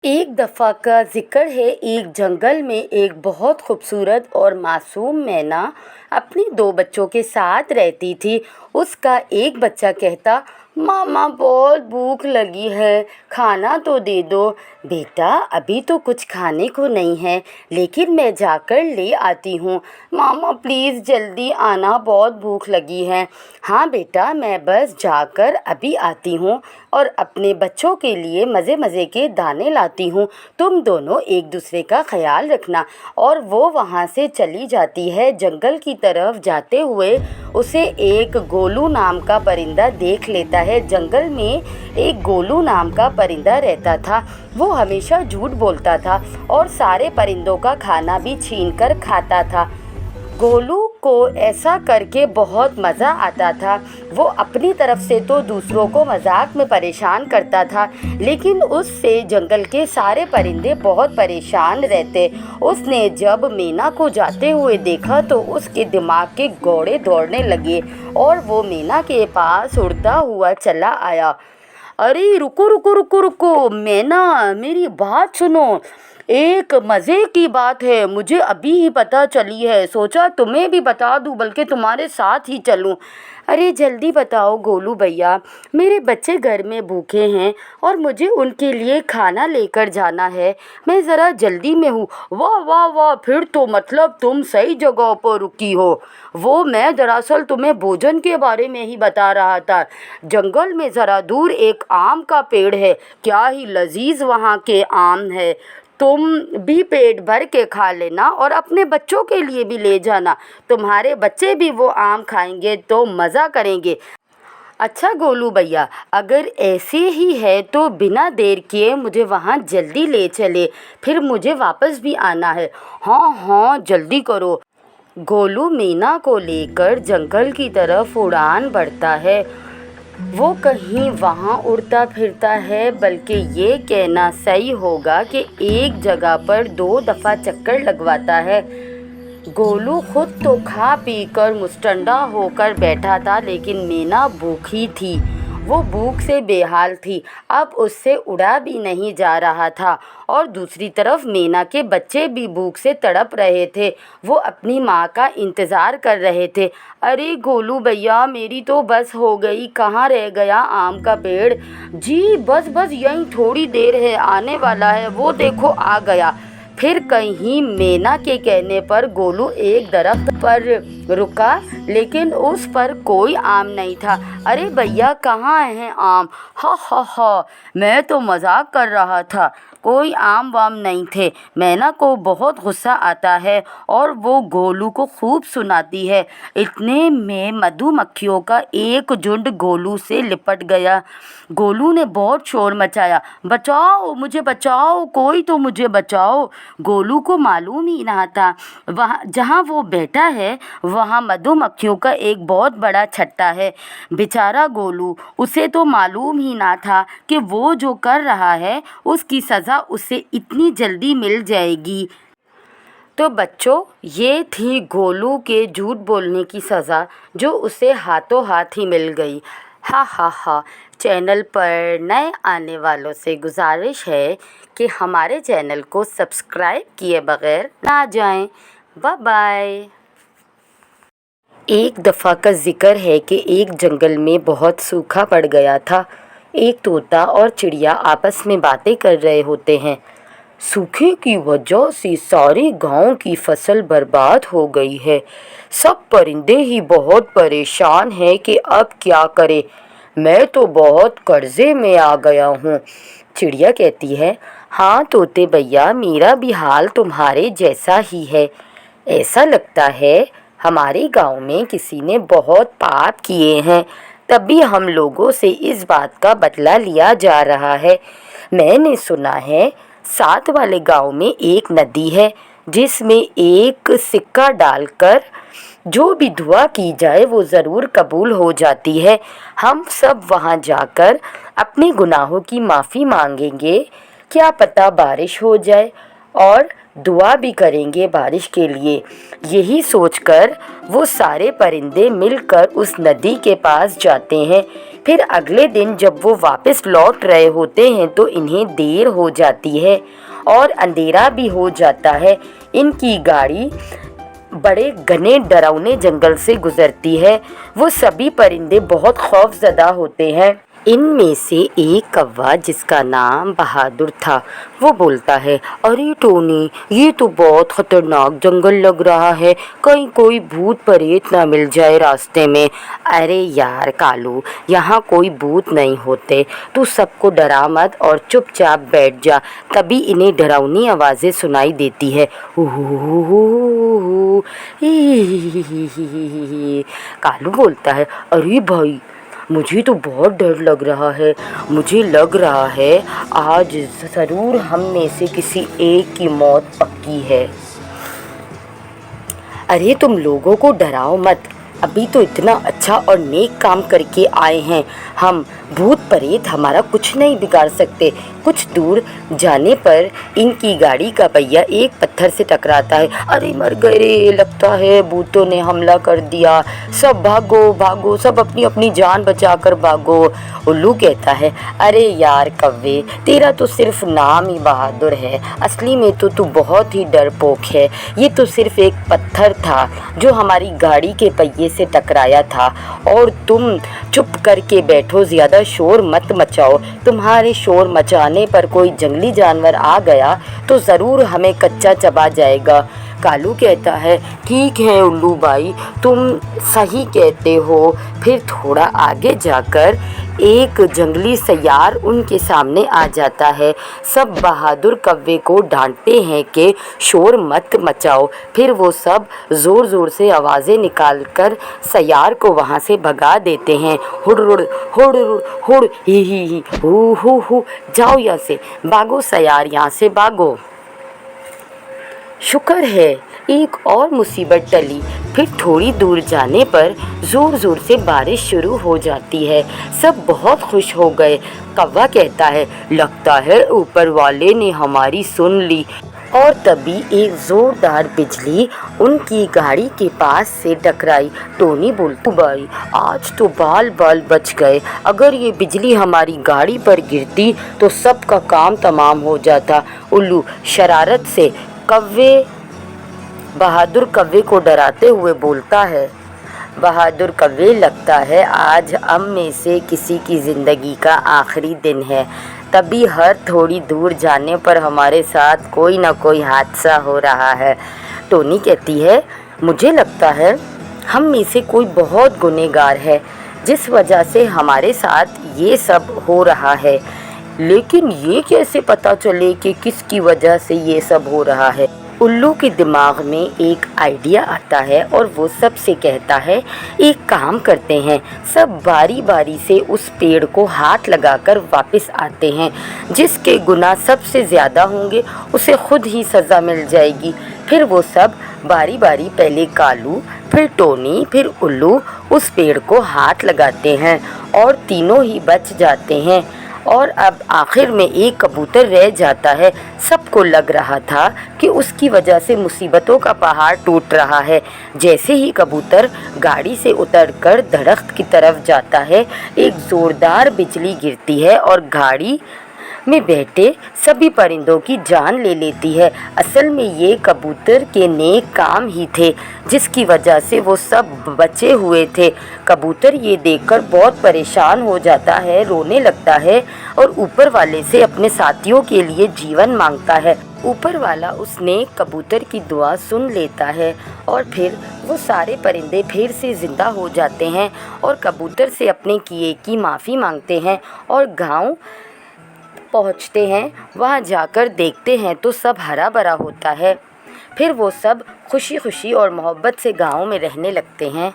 एक दफ़ा का ज़िक्र है। एक जंगल में एक बहुत खूबसूरत और मासूम मैना अपने दो बच्चों के साथ रहती थी। उसका एक बच्चा कहता, मामा बहुत भूख लगी है, खाना तो दे दो। बेटा, अभी तो कुछ खाने को नहीं है, लेकिन मैं जाकर ले आती हूँ। मामा प्लीज़ जल्दी आना, बहुत भूख लगी है। हाँ बेटा, मैं बस जाकर अभी आती हूँ और अपने बच्चों के लिए मज़े मज़े के दाने लाती हूँ। तुम दोनों एक दूसरे का ख्याल रखना। और वो वहाँ से चली जाती है। जंगल की तरफ जाते हुए उसे एक गोलू नाम का परिंदा देख लेता है। जंगल में एक गोलू नाम का परिंदा रहता था। वो हमेशा झूठ बोलता था और सारे परिंदों का खाना भी छीन कर खाता था। गोलू को ऐसा करके बहुत मज़ा आता था। वो अपनी तरफ से तो दूसरों को मजाक में परेशान करता था, लेकिन उससे जंगल के सारे परिंदे बहुत परेशान रहते। उसने जब मीना को जाते हुए देखा तो उसके दिमाग के घोड़े दौड़ने लगे और वो मीना के पास उड़ता हुआ चला आया। अरे रुको रुको रुको रुको, मैना मेरी बात सुनो। एक मज़े की बात है, मुझे अभी ही पता चली है। सोचा तुम्हें भी बता दूं, बल्कि तुम्हारे साथ ही चलूं। अरे जल्दी बताओ गोलू भैया, मेरे बच्चे घर में भूखे हैं और मुझे उनके लिए खाना लेकर जाना है। मैं ज़रा जल्दी में हूँ। वाह वाह वाह, फिर तो मतलब तुम सही जगह पर रुकी हो। वो मैं दरअसल तुम्हें भोजन के बारे में ही बता रहा था। जंगल में ज़रा दूर एक आम का पेड़ है। क्या ही लजीज वहाँ के आम है। तुम भी पेट भर के खा लेना और अपने बच्चों के लिए भी ले जाना। तुम्हारे बच्चे भी वो आम खाएंगे तो मज़ा करेंगे। अच्छा गोलू भैया, अगर ऐसे ही है तो बिना देर किए मुझे वहाँ जल्दी ले चले, फिर मुझे वापस भी आना है। हाँ हाँ, जल्दी करो। गोलू मीना को लेकर जंगल की तरफ उड़ान भरता है। वो कहीं वहाँ उड़ता फिरता है, बल्कि ये कहना सही होगा कि एक जगह पर दो दफ़ा चक्कर लगवाता है। गोलू खुद तो खा पी कर मुस्टंडा होकर बैठा था, लेकिन मीना भूखी थी। वो भूख से बेहाल थी। अब उससे उड़ा भी नहीं जा रहा था और दूसरी तरफ मीना के बच्चे भी भूख से तड़प रहे थे। वो अपनी माँ का इंतज़ार कर रहे थे। अरे गोलू भैया, मेरी तो बस हो गई, कहाँ रह गया आम का पेड़? जी बस बस, यहीं थोड़ी देर है, आने वाला है, वो देखो आ गया। फिर कहीं मीना के कहने पर गोलू एक दरख्त पर रुका, लेकिन उस पर कोई आम नहीं था। अरे भैया, कहाँ हैं आम? हा हा हा, मैं तो मजाक कर रहा था, कोई आम वाम नहीं थे। मैना को बहुत गुस्सा आता है और वो गोलू को खूब सुनाती है। इतने में मधुमक्खियों का एक झुंड गोलू से लिपट गया। गोलू ने बहुत शोर मचाया, बचाओ मुझे, बचाओ, कोई तो मुझे बचाओ। गोलू को मालूम ही ना था वहाँ जहाँ वो बैठा है वहाँ मधुमक्खियों का एक बहुत बड़ा छत्ता है। बेचारा गोलू, उसे तो मालूम ही ना था कि वो जो कर रहा है उसकी सज़ा उसे इतनी जल्दी मिल जाएगी। तो बच्चों, ये थी गोलू के झूठ बोलने की सज़ा, जो उसे हाथों हाथ ही मिल गई। हा हा हा। चैनल पर नए आने वालों से गुजारिश है कि हमारे चैनल को सब्सक्राइब किए बगैर ना जाएं। Bye bye. एक दफ़ा का जिक्र है कि एक जंगल में बहुत सूखा पड़ गया था। एक तोता और चिड़िया आपस में बातें कर रहे होते हैं। सूखे की वजह से सारे गांव की फसल बर्बाद हो गई है। सब परिंदे ही बहुत परेशान हैं कि अब क्या करें। मैं तो बहुत कर्जे में आ गया हूँ। चिड़िया कहती है, हाँ तोते भैया, मेरा भी हाल तुम्हारे जैसा ही है। ऐसा लगता है हमारे गांव में किसी ने बहुत पाप किए हैं, तभी हम लोगों से इस बात का बदला लिया जा रहा है। मैंने सुना है साथ वाले गांव में एक नदी है, जिसमें एक सिक्का डालकर जो भी दुआ की जाए वो ज़रूर कबूल हो जाती है। हम सब वहां जाकर अपने गुनाहों की माफ़ी मांगेंगे। क्या पता बारिश हो जाए, और दुआ भी करेंगे बारिश के लिए। यही सोचकर वो सारे परिंदे मिलकर उस नदी के पास जाते हैं। फिर अगले दिन जब वो वापस लौट रहे होते हैं तो इन्हें देर हो जाती है और अंधेरा भी हो जाता है। इनकी गाड़ी बड़े घने डरावने जंगल से गुजरती है। वो सभी परिंदे बहुत खौफजदा होते हैं। इनमें से एक कौवा जिसका नाम बहादुर था, वो बोलता है, अरे टोनी, ये तो बहुत खतरनाक जंगल लग रहा है, कहीं कोई भूत प्रेत ना मिल जाए रास्ते में। अरे यार कालू, यहाँ कोई भूत नहीं होते, तू सबको डरा मत और चुपचाप बैठ जा। तभी इन्हें डरावनी आवाज़ें सुनाई देती है। कालू बोलता है, अरे भाई, मुझे तो बहुत डर लग रहा है। मुझे लग रहा है आज ज़रूर हम में से किसी एक की मौत पक्की है। अरे तुम लोगों को डराओ मत, अभी तो इतना अच्छा और नेक काम करके आए हैं हम। भूत प्रेत हमारा कुछ नहीं बिगाड़ सकते। कुछ दूर जाने पर इनकी गाड़ी का पहिया एक पत्थर से टकराता है। अरे मर गए रे, लगता है भूतों ने हमला कर दिया। सब भागो भागो, सब अपनी अपनी जान बचाकर भागो। उल्लू कहता है, अरे यार कव्वे, तेरा तो सिर्फ नाम ही बहादुर है, असली में तो तू बहुत ही डरपोक है। ये तो सिर्फ एक पत्थर था जो हमारी गाड़ी के पहिए से टकराया था। और तुम चुप करके बैठो, ज़्यादा शोर मत मचाओ। तुम्हारे शोर मचाने पर कोई जंगली जानवर आ गया तो ज़रूर हमें कच्चा चबा जाएगा। कालू कहता है, ठीक है उल्लू भाई, तुम सही कहते हो। फिर थोड़ा आगे जाकर एक जंगली सयार उनके सामने आ जाता है। सब बहादुर कव्वे को डांटते हैं कि शोर मत मचाओ। फिर वो सब ज़ोर ज़ोर से आवाज़ें निकालकर सयार को वहाँ से भगा देते हैं। हुड़ हुड़ हुड़ ही हु, जाओ यहाँ से, भागो सयार, यहाँ से भागो। शुक्र है एक और मुसीबत टली। फिर थोड़ी दूर जाने पर ज़ोर ज़ोर से बारिश शुरू हो जाती है। सब बहुत खुश हो गए। कौवा कहता है, लगता है ऊपर वाले ने हमारी सुन ली। और तभी एक ज़ोरदार बिजली उनकी गाड़ी के पास से टकराई। टोनी बोलता, भाई आज तो बाल बाल बच गए। अगर ये बिजली हमारी गाड़ी पर गिरती तो सबका काम तमाम हो जाता। उल्लू शरारत से बहादुर कव्वे को डराते हुए बोलता है, बहादुर कव्वे, लगता है आज हम में से किसी की ज़िंदगी का आखिरी दिन है। तभी हर थोड़ी दूर जाने पर हमारे साथ कोई ना कोई हादसा हो रहा है। टोनी कहती है, मुझे लगता है हम में से कोई बहुत गुनहगार है जिस वजह से हमारे साथ ये सब हो रहा है। लेकिन ये कैसे पता चले कि किसकी वजह से ये सब हो रहा है? उल्लू के दिमाग में एक आइडिया आता है और वो सबसे कहता है, एक काम करते हैं, सब बारी बारी से उस पेड़ को हाथ लगाकर वापस आते हैं। जिसके गुनाह सबसे ज़्यादा होंगे उसे खुद ही सज़ा मिल जाएगी। फिर वो सब बारी बारी, पहले कालू, फिर टोनी, फिर उल्लू उस पेड़ को हाथ लगाते हैं और तीनों ही बच जाते हैं। और अब आखिर में एक कबूतर रह जाता है। सबको लग रहा था कि उसकी वजह से मुसीबतों का पहाड़ टूट रहा है। जैसे ही कबूतर गाड़ी से उतरकर दरख्त की तरफ जाता है, एक ज़ोरदार बिजली गिरती है और गाड़ी में बैठे सभी परिंदों की जान ले लेती है। असल में ये कबूतर के नेक काम ही थे जिसकी वजह से वो सब बचे हुए थे। कबूतर ये देखकर बहुत परेशान हो जाता है, रोने लगता है और ऊपर वाले से अपने साथियों के लिए जीवन मांगता है। ऊपर वाला उस नेक कबूतर की दुआ सुन लेता है और फिर वो सारे परिंदे फिर से ज़िंदा हो जाते हैं और कबूतर से अपने किए की माफ़ी मांगते हैं और गाँव पहुँचते हैं। वहाँ जाकर देखते हैं तो सब हरा भरा होता है। फिर वो सब खुशी खुशी और मोहब्बत से गाँव में रहने लगते हैं।